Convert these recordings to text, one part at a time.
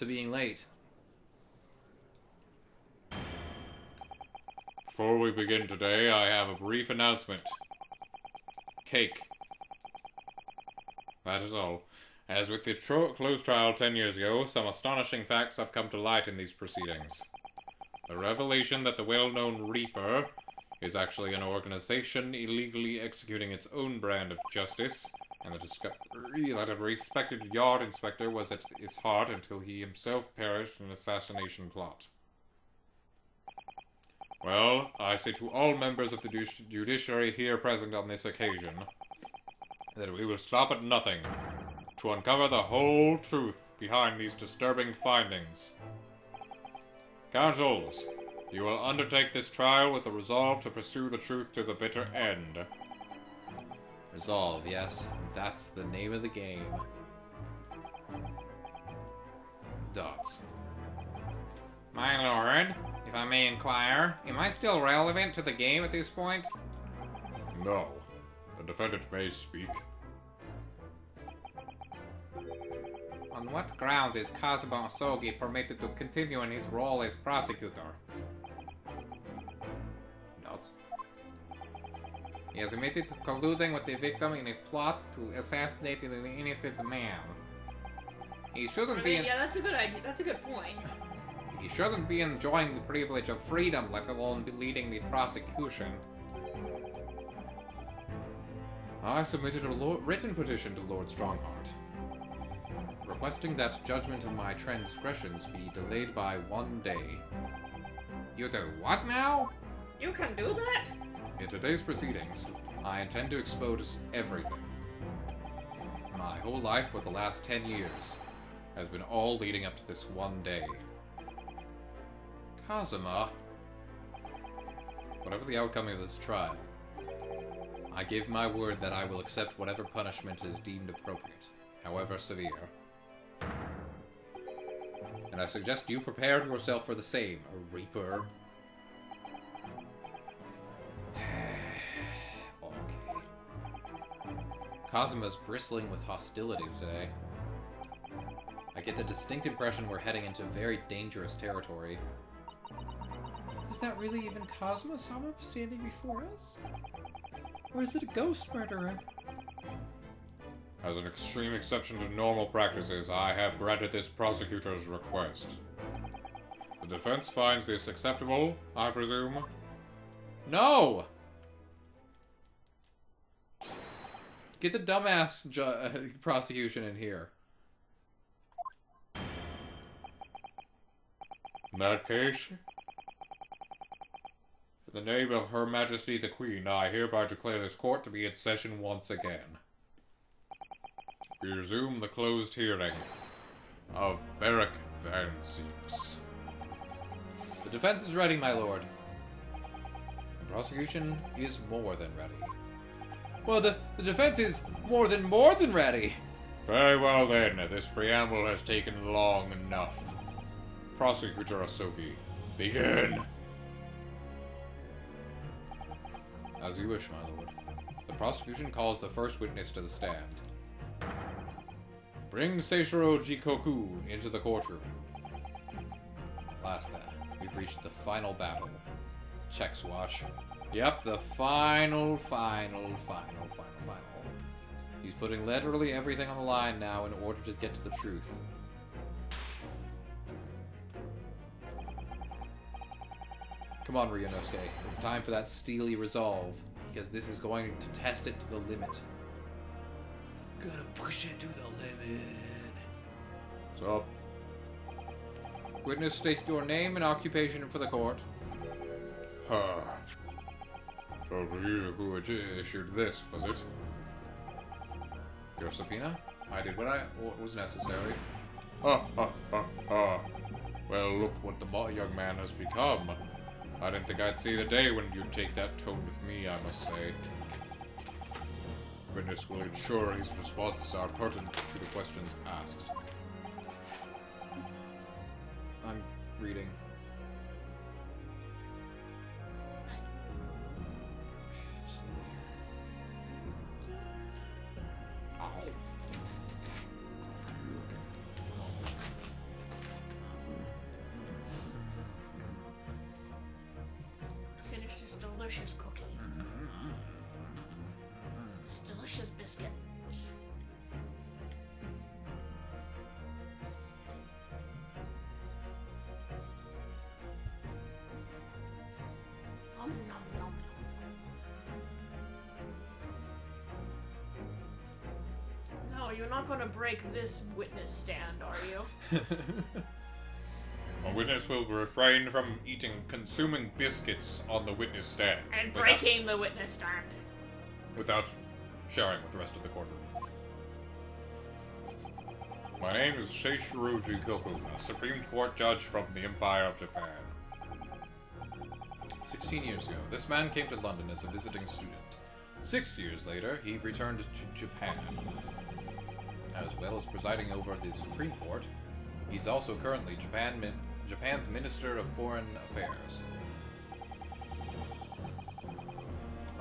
to being late. Before we begin today, I have a brief announcement. Cake. That is all. As with the closed trial 10 years ago, some astonishing facts have come to light in these proceedings. The revelation that the well-known Reaper is actually an organization illegally executing its own brand of justice, and the discovery that a respected yard inspector was at its heart until he himself perished in an assassination plot. Well, I say to all members of the judiciary here present on this occasion, that we will stop at nothing to uncover the whole truth behind these disturbing findings. Counsels, you will undertake this trial with the resolve to pursue the truth to the bitter end. Resolve, yes. That's the name of the game. Dots. My lord, if I may inquire, am I still relevant to the game at this point? No. The defendant may speak. On what grounds is Kazuma Osogi permitted to continue in his role as prosecutor? Notes. He has admitted to colluding with the victim in a plot to assassinate an innocent man. He shouldn't be. Yeah, that's a good idea. That's a good point. He shouldn't be enjoying the privilege of freedom, let alone be leading the prosecution. I submitted a written petition to Lord Strongheart, requesting that judgment of my transgressions be delayed by 1 day. You do what now? You can do that? In today's proceedings, I intend to expose everything. My whole life for the last 10 years has been all leading up to this 1 day. Kazuma, whatever the outcome of this trial, I give my word that I will accept whatever punishment is deemed appropriate, however severe. And I suggest you prepare yourself for the same, Reaper. Okay. Kazuma's bristling with hostility today. I get the distinct impression we're heading into very dangerous territory. Is that really even Kazuma-sama standing before us? Or is it a ghost murderer? As an extreme exception to normal practices, I have granted this prosecutor's request. The defense finds this acceptable, I presume? No! Get the dumbass prosecution in here. In that case, in the name of Her Majesty the Queen, I hereby declare this court to be in session once again. We resume the closed hearing of Beric Van Zeeks. The defense is ready, my lord. The prosecution is more than ready. Well, the defense is more than ready. Very well then, this preamble has taken long enough. Prosecutor Osogi, begin! As you wish, my lord. The prosecution calls the first witness to the stand. Bring Seishiro Jikoku into the courtroom. At last then, we've reached the final battle. Check swatch. Yep, the final. He's putting literally everything on the line now in order to get to the truth. Come on, Ryunosuke. It's time for that steely resolve, because this is going to test it to the limit. Gonna push it to the limit. What's up? Witness, state your name and occupation for the court. So it was you who issued this, was it? Your subpoena? I did what was necessary. Well, look what the young man has become. I didn't think I'd see the day when you'd take that tone with me, I must say. Witness will ensure his responses are pertinent to the questions asked. I'm reading. delicious cookie. It's delicious biscuit. Nom, nom, nom, nom. No, you're not gonna break this witness stand, are you? A witness will refrain from consuming biscuits on the witness stand. And breaking the witness stand. Without sharing with the rest of the courtroom. My name is Seishiro Shikuquaza, a Supreme Court judge from the Empire of Japan. 16 years ago, this man came to London as a visiting student. 6 years later, he returned to Japan. As well as presiding over the Supreme Court, he's also currently Japan's Minister of Foreign Affairs.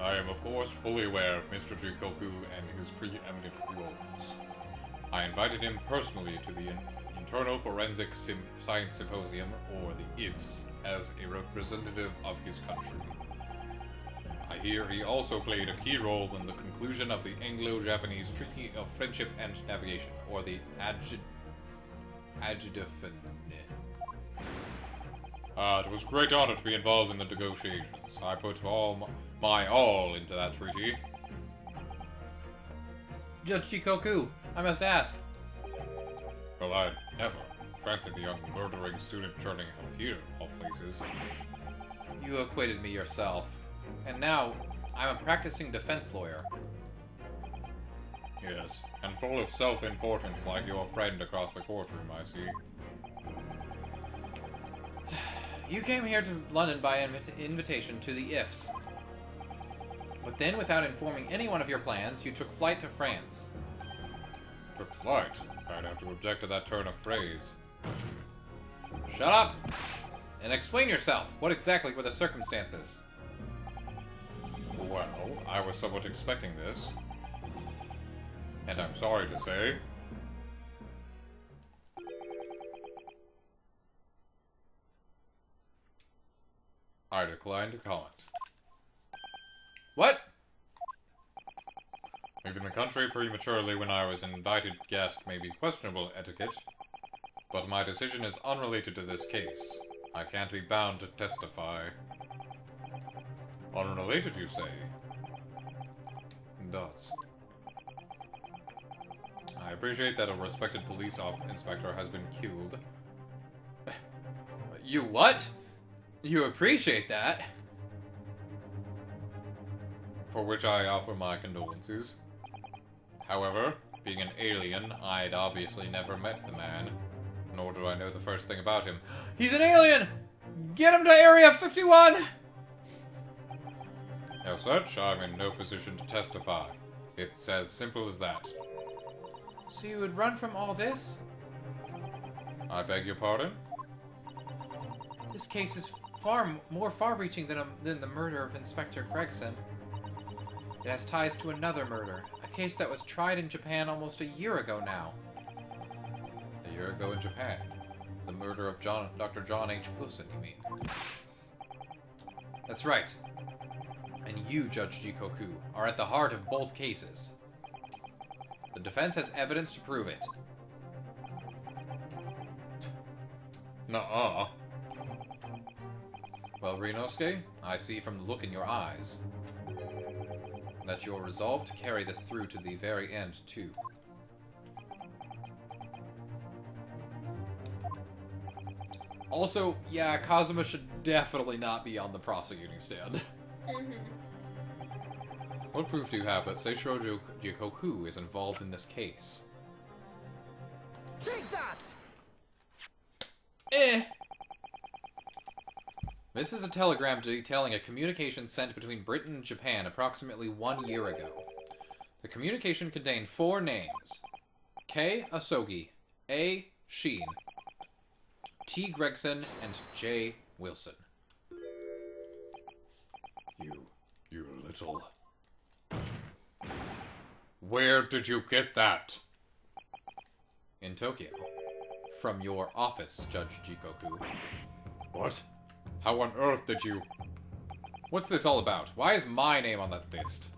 I am, of course, fully aware of Mr. Shikoku and his preeminent roles. I invited him personally to the Internal Forensic Science Symposium, or the IFS, as a representative of his country. I hear he also played a key role in the conclusion of the Anglo-Japanese Treaty of Friendship and Navigation, or the Adjudafin. It was a great honor to be involved in the negotiations. I put my all into that treaty. Judge Shikoku, I must ask. Well, I never fancied the young murdering student turning up here, of all places. You acquitted me yourself. And now, I'm a practicing defense lawyer. Yes, and full of self-importance like your friend across the courtroom, I see. You came here to London by invitation to the IFS. But then, without informing anyone of your plans, you took flight to France. Took flight? I'd have to object to that turn of phrase. Shut up! And explain yourself. What exactly were the circumstances? Well, I was somewhat expecting this. And I'm sorry to say, I decline to comment. What? Leaving the country prematurely when I was an invited guest may be questionable etiquette, but my decision is unrelated to this case. I can't be bound to testify. Unrelated, you say? Does. I appreciate that a respected police inspector has been killed. You what? You appreciate that? For which I offer my condolences. However, being an alien, I'd obviously never met the man, nor do I know the first thing about him. He's an alien! Get him to Area 51! As such, I'm in no position to testify. It's as simple as that. So you would run from all this? I beg your pardon? This case is far more far-reaching than the murder of Inspector Gregson. It has ties to another murder, a case that was tried in Japan almost a year ago now. A year ago in Japan? The murder of Dr. John H. Wilson, you mean? That's right. And you, Judge Shikoku, are at the heart of both cases. The defense has evidence to prove it. Nuh-uh. Well, Rinosuke, I see from the look in your eyes that you're resolved to carry this through to the very end, too. Also, yeah, Kazuma should definitely not be on the prosecuting stand. What proof do you have that Seishiro Shikoku is involved in this case? Take that! This is a telegram detailing a communication sent between Britain and Japan approximately 1 year ago. The communication contained 4 names: K. Asogi, A. Sheen, T. Gregson, and J. Wilson. You little... Where did you get that? In Tokyo. From your office, Judge Shikoku. What? How on earth did you... What's this all about? Why is my name on that list?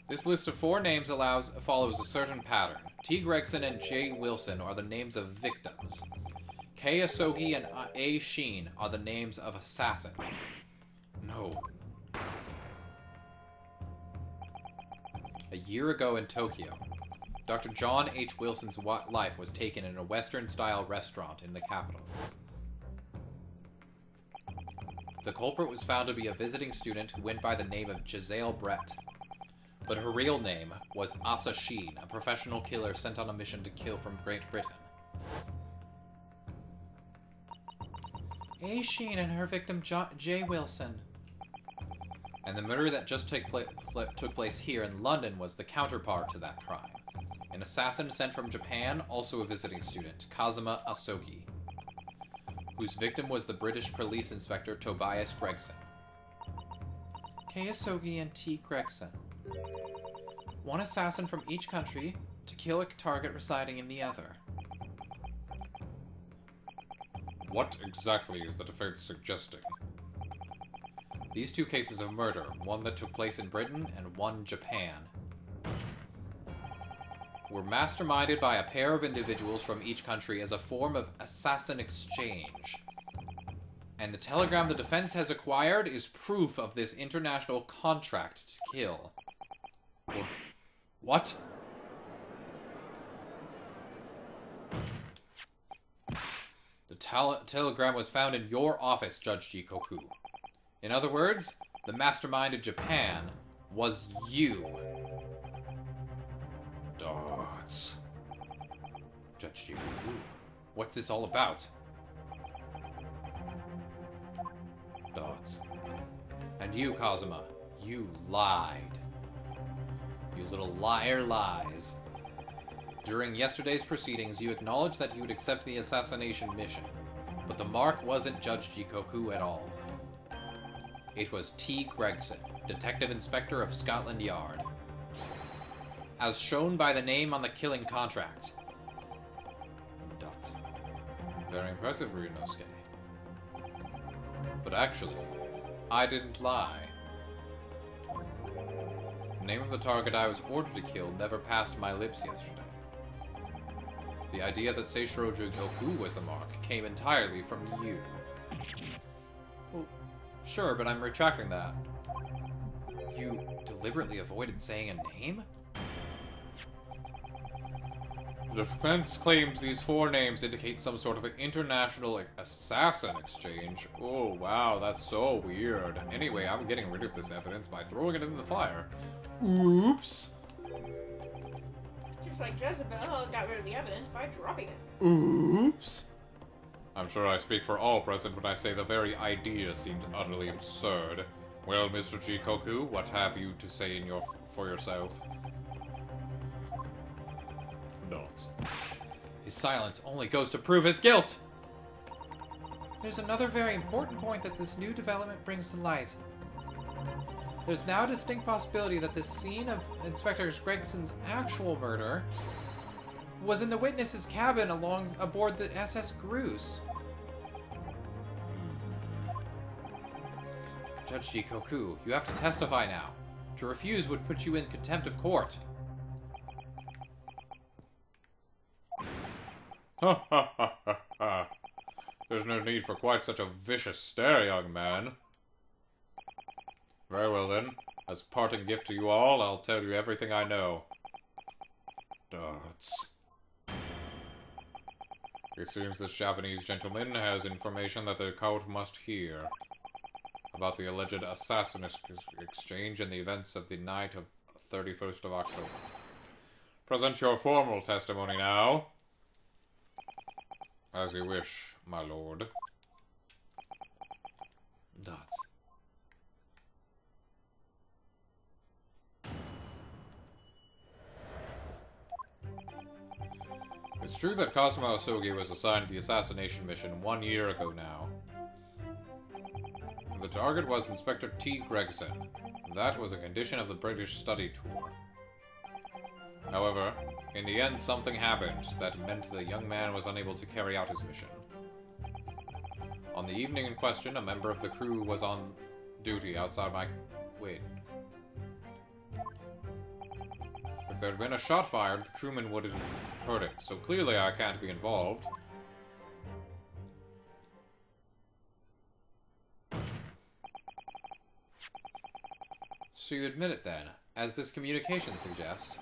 This list of 4 names follows a certain pattern. T. Gregson and J. Wilson are the names of victims. K. Asogi and A. Sheen are the names of assassins. No. A year ago in Tokyo, Dr. John H. Wilson's life was taken in a Western-style restaurant in the capital. The culprit was found to be a visiting student who went by the name of Giselle Brett. But her real name was Asa Sheen, a professional killer sent on a mission to kill from Great Britain. A. Sheen and her victim J. Wilson. And the murder that just took place here in London was the counterpart to that crime. An assassin sent from Japan, also a visiting student, Kazuma Asogi, whose victim was the British police inspector Tobias Gregson. K. Asogi and T. Gregson. One assassin from each country to kill a target residing in the other. What exactly is the defense suggesting? These 2 cases of murder, one that took place in Britain and one Japan, were masterminded by a pair of individuals from each country as a form of assassin exchange. And the telegram the defense has acquired is proof of this international contract to kill. What? The telegram was found in your office, Judge Shikoku. In other words, the mastermind of Japan was you. Dots. Judge Shikoku, what's this all about? Dots. And you, Kazuma, you lied. You little liar lies. During yesterday's proceedings, you acknowledged that you would accept the assassination mission, but the mark wasn't Judge Shikoku at all. It was T. Gregson, Detective Inspector of Scotland Yard, as shown by the name on the killing contract. Dots. Very impressive, Ryunosuke. But actually, I didn't lie. The name of the target I was ordered to kill never passed my lips yesterday. The idea that Seishiro Jugoku was the mark came entirely from you. Well, sure, but I'm retracting that. You deliberately avoided saying a name? The defense claims these 4 names indicate some sort of an international assassin exchange. Oh, wow, that's so weird. Anyway, I'm getting rid of this evidence by throwing it in the fire. Oops. Just like Jezebel got rid of the evidence by dropping it. Oops. I'm sure I speak for all present when I say the very idea seems utterly absurd. Well, Mr. Shikoku, what have you to say for yourself? Nods. His silence only goes to prove his guilt! There's another very important point that this new development brings to light. There's now a distinct possibility that the scene of Inspector Gregson's actual murder was in the witness's cabin aboard the SS Grus. Judge Shikoku, you have to testify now. To refuse would put you in contempt of court. Ha ha ha ha ha. There's no need for quite such a vicious stare, young man. Very well then. As a parting gift to you all, I'll tell you everything I know. Dots. It seems this Japanese gentleman has information that the court must hear about the alleged assassin exchange and the events of the night of 31st of October. Present your formal testimony now. As you wish, my lord. Dots. It's true that Kazuma Asogi was assigned the assassination mission 1 year ago now. The target was Inspector T. Gregson. That was a condition of the British study tour. However, in the end something happened that meant the young man was unable to carry out his mission. On the evening in question, a member of the crew was on duty outside my... Wait. If there had been a shot fired, the crewman would have heard it, so clearly I can't be involved. So you admit it then, as this communication suggests,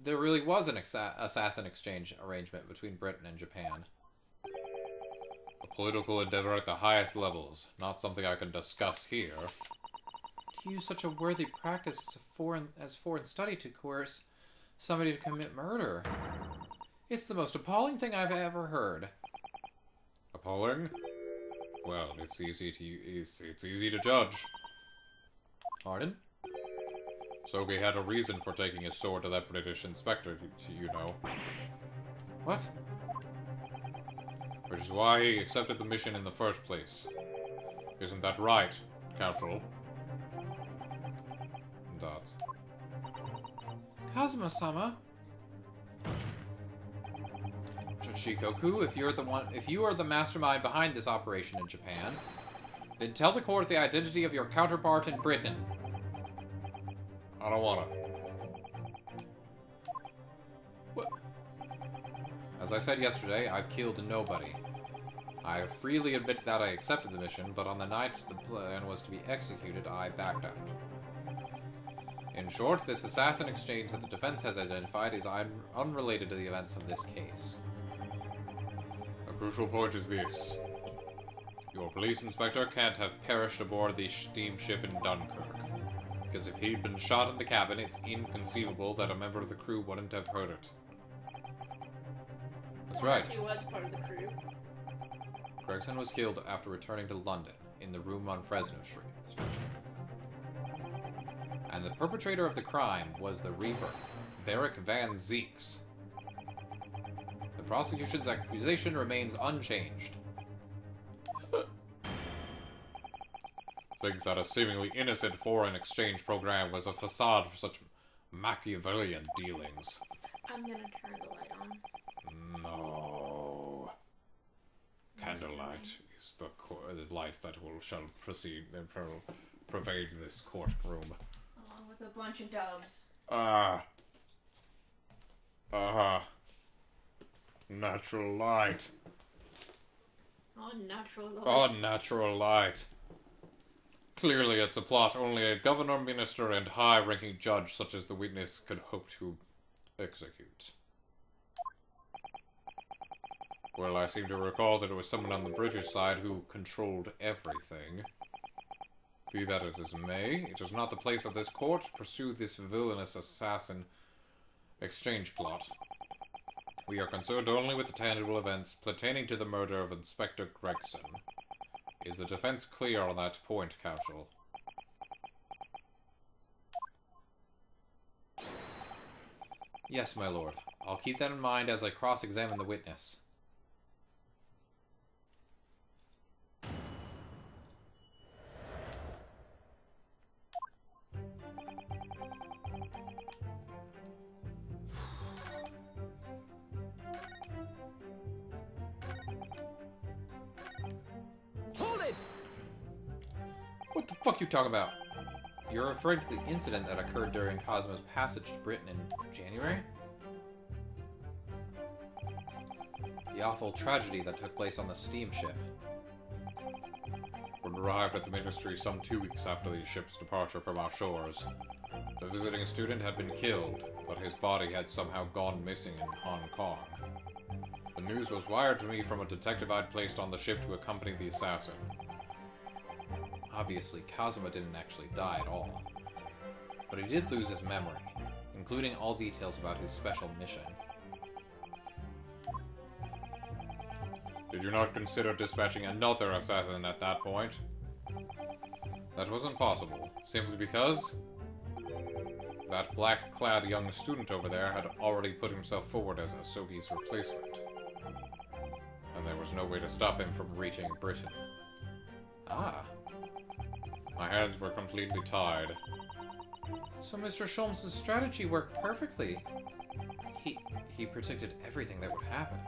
there really was an assassin exchange arrangement between Britain and Japan. A political endeavor at the highest levels, not something I can discuss here. To use such a worthy practice as foreign study to coerce somebody to commit murder. It's the most appalling thing I've ever heard. Appalling? Well, it's easy to judge. Pardon? Sogi had a reason for taking his sword to that British inspector, you know. What? Which is why he accepted the mission in the first place. Isn't that right, Council? Dots. Kazuma-sama? Shikoku, if you are the mastermind behind this operation in Japan, then tell the court the identity of your counterpart in Britain. I don't wanna. What? As I said yesterday, I've killed nobody. I freely admit that I accepted the mission, but on the night the plan was to be executed, I backed out. In short, this assassin exchange that the defense has identified is unrelated to the events of this case. A crucial point is this. Your police inspector can't have perished aboard the steamship in Dunkirk. Because if he'd been shot in the cabin, it's inconceivable that a member of the crew wouldn't have heard it. That's right. He was part of the crew. Gregson was killed after returning to London, in the room on Fresno Street. And the perpetrator of the crime was the Reaper, Barrick Van Zeeks. The prosecution's accusation remains unchanged. Think that a seemingly innocent foreign exchange program was a facade for such Machiavellian dealings. I'm gonna turn the light on. No. Candlelight is the light that shall pervade this courtroom. Along with a bunch of doves. Natural light. Unnatural light. Unnatural light. Clearly it's a plot only a governor, minister, and high-ranking judge such as the witness could hope to execute. Well, I seem to recall that it was someone on the British side who controlled everything. Be that as it may, it is not the place of this court to pursue this villainous assassin exchange plot. We are concerned only with the tangible events pertaining to the murder of Inspector Gregson. Is the defense clear on that point, Counsel? Yes, my lord. I'll keep that in mind as I cross-examine the witness. What the fuck you talking about? You're referring to the incident that occurred during Cosmo's passage to Britain in January? The awful tragedy that took place on the steamship. We arrived at the ministry some 2 weeks after the ship's departure from our shores. The visiting student had been killed, but his body had somehow gone missing in Hong Kong. The news was wired to me from a detective I'd placed on the ship to accompany the assassin. Obviously, Kazuma didn't actually die at all. But he did lose his memory, including all details about his special mission. Did you not consider dispatching another assassin at that point? That wasn't possible, simply because that black-clad young student over there had already put himself forward as Asogi's replacement. And there was no way to stop him from reaching Britain. Ah. My hands were completely tied. So Mr. Sholmes' strategy worked perfectly. He predicted everything that would happen.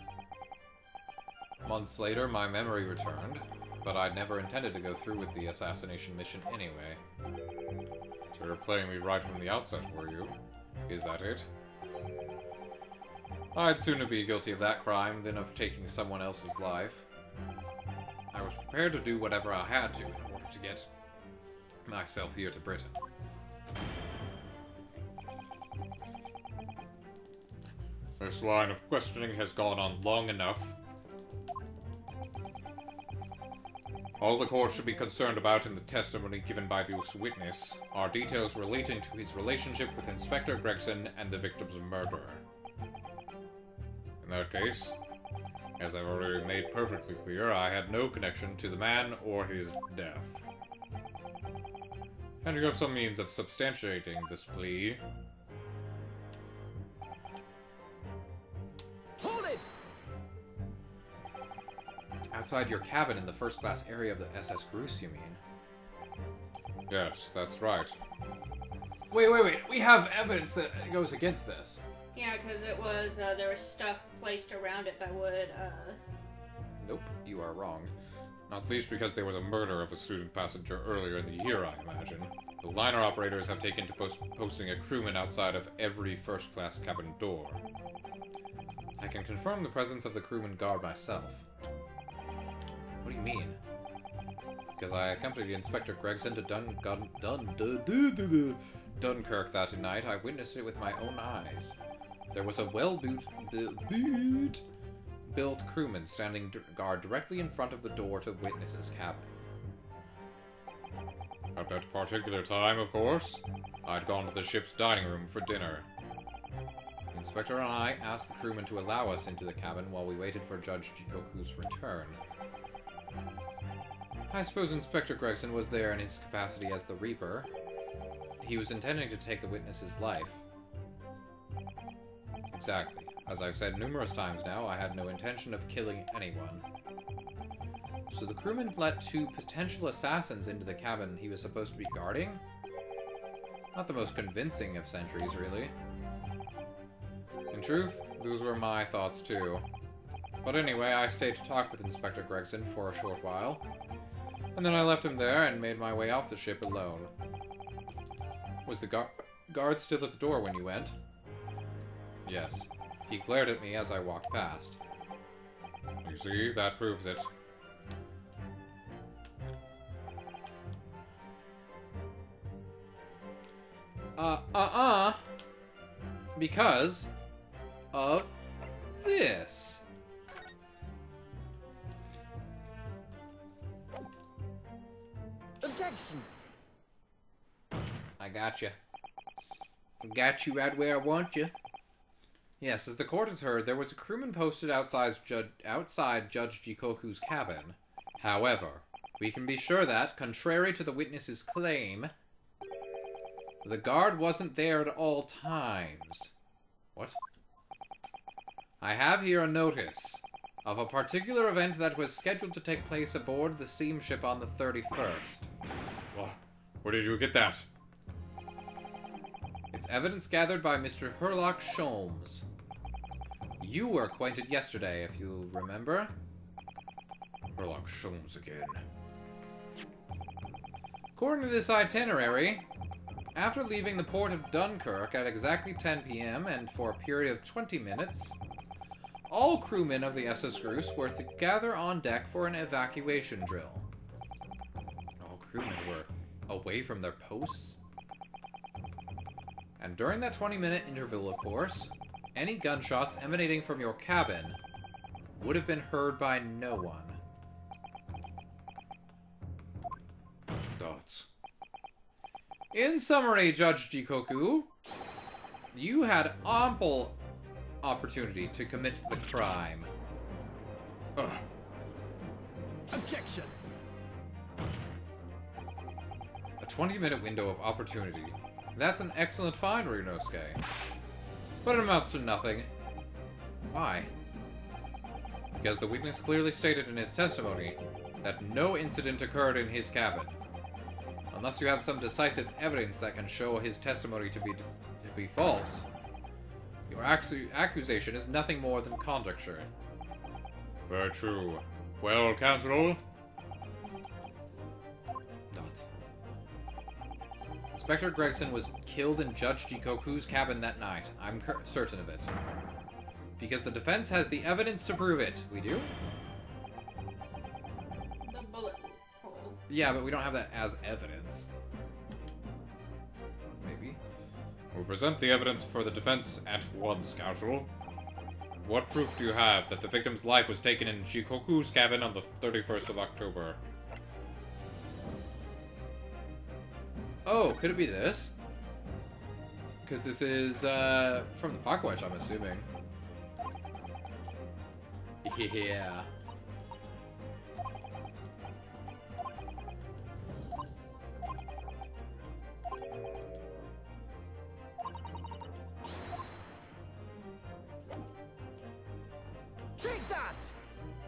Months later, my memory returned, But I'd never intended to go through with the assassination mission anyway. So you're playing me right from the outset, were you? Is that it? I'd sooner be guilty of that crime than of taking someone else's life. I was prepared to do whatever I had to in order to get myself here to Britain. This line of questioning has gone on long enough. All the court should be concerned about in the testimony given by this witness are details relating to his relationship with Inspector Gregson and the victim's murderer. In that case, as I've already made perfectly clear, I had no connection to the man or his death. And you have some means of substantiating this plea. Hold it! Outside your cabin in the first-class area of the SS Groose, you mean? Yes, that's right. Wait. We have evidence that goes against this. Yeah, because it was, there was stuff placed around it that would, Nope, you are wrong. Not least because there was a murder of a student passenger earlier in the year, I imagine. The liner operators have taken to posting a crewman outside of every first-class cabin door. I can confirm the presence of the crewman guard myself. What do you mean? Because I accompanied Inspector Gregson to Dunkirk that night, I witnessed it with my own eyes. There was a well-built crewman standing guard directly in front of the door to the witness's cabin. At that particular time, of course, I'd gone to the ship's dining room for dinner. The inspector and I asked the crewman to allow us into the cabin while we waited for Judge Shikuqua's return. I suppose Inspector Gregson was there in his capacity as the Reaper. He was intending to take the witness's life. Exactly. As I've said numerous times now, I had no intention of killing anyone. So the crewman let two potential assassins into the cabin he was supposed to be guarding? Not the most convincing of sentries, really. In truth, those were my thoughts too. But anyway, I stayed to talk with Inspector Gregson for a short while, and then I left him there and made my way off the ship alone. Was the guard still at the door when you went? Yes. He glared at me as I walked past. You see, that proves it. Because of this. Objection! I got you. Got you right where I want you. Yes, as the court has heard, there was a crewman posted outside Judge Jikoku's cabin. However, we can be sure that, contrary to the witness's claim, the guard wasn't there at all times. What? I have here a notice of a particular event that was scheduled to take place aboard the steamship on the 31st. Where did you get that? It's evidence gathered by Mr. Herlock Sholmes. You were acquainted yesterday, if you remember. Herlock Sholmes again. According to this itinerary, after leaving the port of Dunkirk at exactly 10 p.m. and for a period of 20 minutes, all crewmen of the SS Groose were to gather on deck for an evacuation drill. All crewmen were away from their posts? And during that 20-minute interval, of course, any gunshots emanating from your cabin would have been heard by no one. Dots. In summary, Judge Jikoku, you had ample opportunity to commit the crime. Ugh. Objection! A 20-minute window of opportunity. That's an excellent find, Ryunosuke. But it amounts to nothing. Why? Because the witness clearly stated in his testimony that no incident occurred in his cabin. Unless you have some decisive evidence that can show his testimony to be false, your accusation is nothing more than conjecture. Very true. Well, counsel, Inspector Gregson was killed in Judge Shikuqua's cabin that night. I'm certain of it. Because the defense has the evidence to prove it. We do? The bullet hole. Yeah, but we don't have that as evidence. Maybe. We'll present the evidence for the defense at once, Counsel. What proof do you have that the victim's life was taken in Shikuqua's cabin on the 31st of October? Oh, could it be this? Because this is, from the pocket watch, I'm assuming. Yeah. Take that!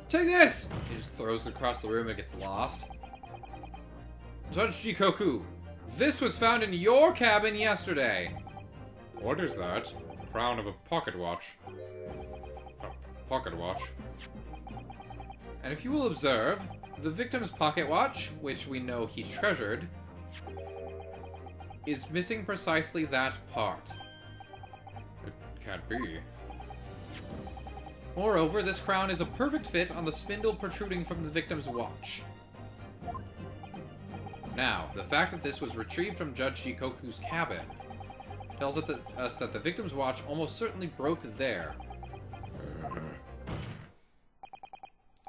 Take this! He just throws it across the room and gets lost. Judge Shikuqua, this was found in your cabin yesterday. What is that? The crown of a pocket watch. A pocket watch? And if you will observe, the victim's pocket watch, which we know he treasured, is missing precisely that part. It can't be. Moreover, this crown is a perfect fit on the spindle protruding from the victim's watch. Now, the fact that this was retrieved from Judge Shikuqua's cabin tells us that the victim's watch almost certainly broke there.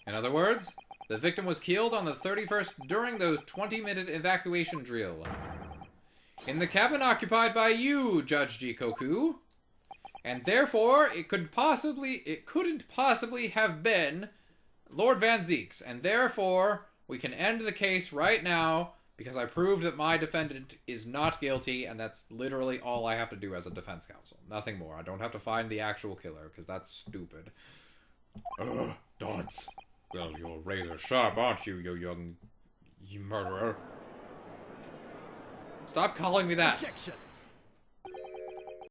In other words, the victim was killed on the 31st during those 20-minute evacuation drill. In the cabin occupied by you, Judge Shikuqua. And therefore, it couldn't possibly have been Lord Van Zeek's. And therefore, we can end the case right now because I proved that my defendant is not guilty, and that's literally all I have to do as a defense counsel. Nothing more. I don't have to find the actual killer, because that's stupid. Ugh, Dodds. Well, you're razor sharp, aren't you, you young murderer? Stop calling me that. Objection!